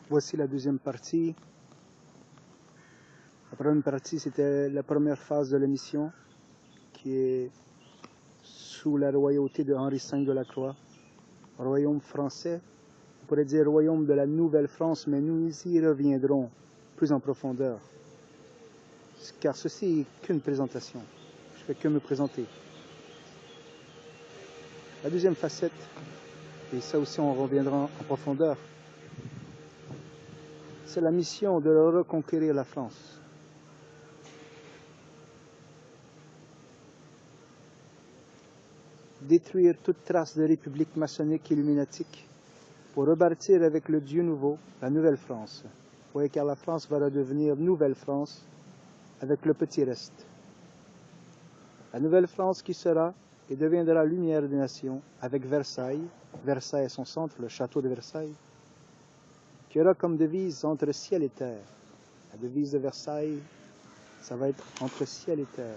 Voici la deuxième partie. La première partie, c'était la première phase de l'émission, qui est sous la royauté de Henri V de la Croix, royaume français. On pourrait dire royaume de la Nouvelle-France, mais nous y reviendrons plus en profondeur. Car ceci n'est qu'une présentation. Je ne fais que me présenter. La deuxième facette, et ça aussi on reviendra en profondeur, c'est la mission de reconquérir la France. Détruire toute trace de république maçonnique illuminatique pour rebâtir avec le Dieu nouveau la nouvelle France. Oui, car la France va redevenir nouvelle France avec le petit reste. La nouvelle France qui sera et deviendra lumière des nations avec Versailles. Versailles est son centre, le château de Versailles, qui aura comme devise entre ciel et terre. La devise de Versailles, ça va être entre ciel et terre.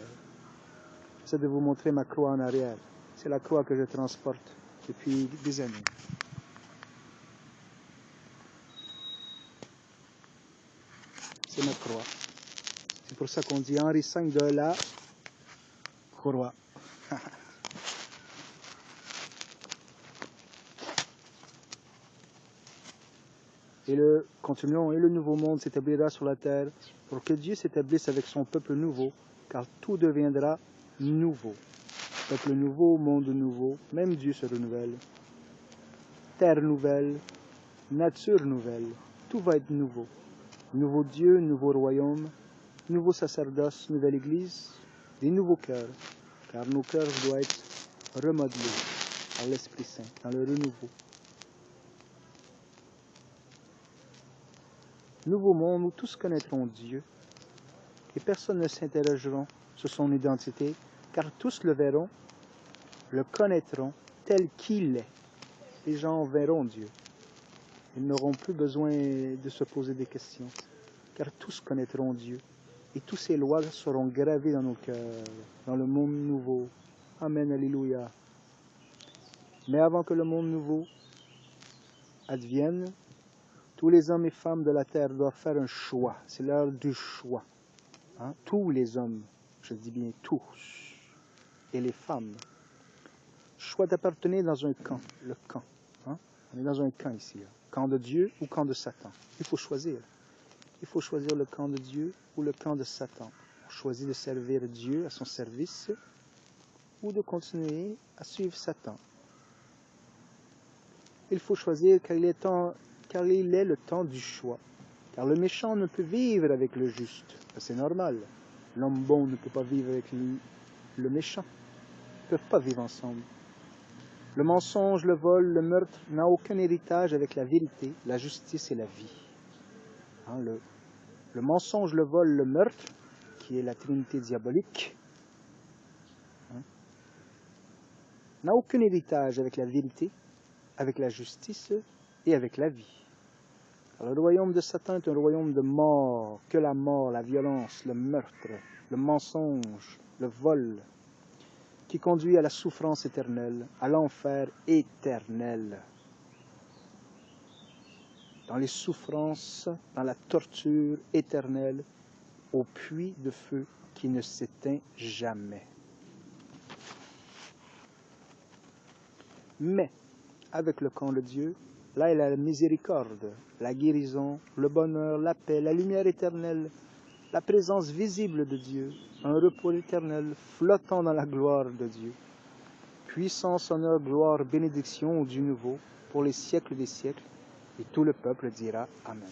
J'essaie de vous montrer ma croix en arrière. C'est la croix que je transporte depuis des années. C'est ma croix. C'est pour ça qu'on dit Henri V de la Croix. Continuons, et le nouveau monde s'établira sur la terre pour que Dieu s'établisse avec son peuple nouveau, car tout deviendra nouveau. Peuple nouveau, monde nouveau, même Dieu se renouvelle. Terre nouvelle, nature nouvelle, tout va être nouveau. Nouveau Dieu, nouveau royaume, nouveau sacerdoce, nouvelle église, des nouveaux cœurs, car nos cœurs doivent être remodelés par l'Esprit Saint, dans le renouveau. Nouveau monde où tous connaîtront Dieu et personne ne s'interrogera sur son identité, car tous le verront, le connaîtront tel qu'il est. Les gens verront Dieu. Ils n'auront plus besoin de se poser des questions, car tous connaîtront Dieu. Et toutes ces lois seront gravées dans nos cœurs, dans le monde nouveau. Amen, alléluia. Mais avant que le monde nouveau advienne, tous les hommes et femmes de la terre doivent faire un choix. C'est l'heure du choix. Hein? Tous les hommes, je dis bien tous, et les femmes. Choix d'appartenir dans un camp, le camp. Hein? On est dans un camp ici. Là. Camp de Dieu ou camp de Satan. Il faut choisir. Il faut choisir le camp de Dieu ou le camp de Satan. On choisit de servir Dieu à son service ou de continuer à suivre Satan. Il faut choisir car il est le temps du choix. Car le méchant ne peut vivre avec le juste. C'est normal. L'homme bon ne peut pas vivre avec le méchant. Ils ne peuvent pas vivre ensemble. Le mensonge, le vol, le meurtre n'ont aucun héritage avec la vérité, la justice et la vie. Hein, le mensonge, le vol, le meurtre, qui est la trinité diabolique, hein, n'a aucun héritage avec la vérité, avec la justice et avec la vie. Alors, le royaume de Satan est un royaume de mort, que la mort, la violence, le meurtre, le mensonge, le vol, qui conduit à la souffrance éternelle, à l'enfer éternel. Dans les souffrances, dans la torture éternelle, au puits de feu qui ne s'éteint jamais. Mais, avec le camp de Dieu, là il y a la miséricorde, la guérison, le bonheur, la paix, la lumière éternelle, la présence visible de Dieu, un repos éternel flottant dans la gloire de Dieu. Puissance, honneur, gloire, bénédiction du nouveau pour les siècles des siècles. Et tout le peuple dira Amen.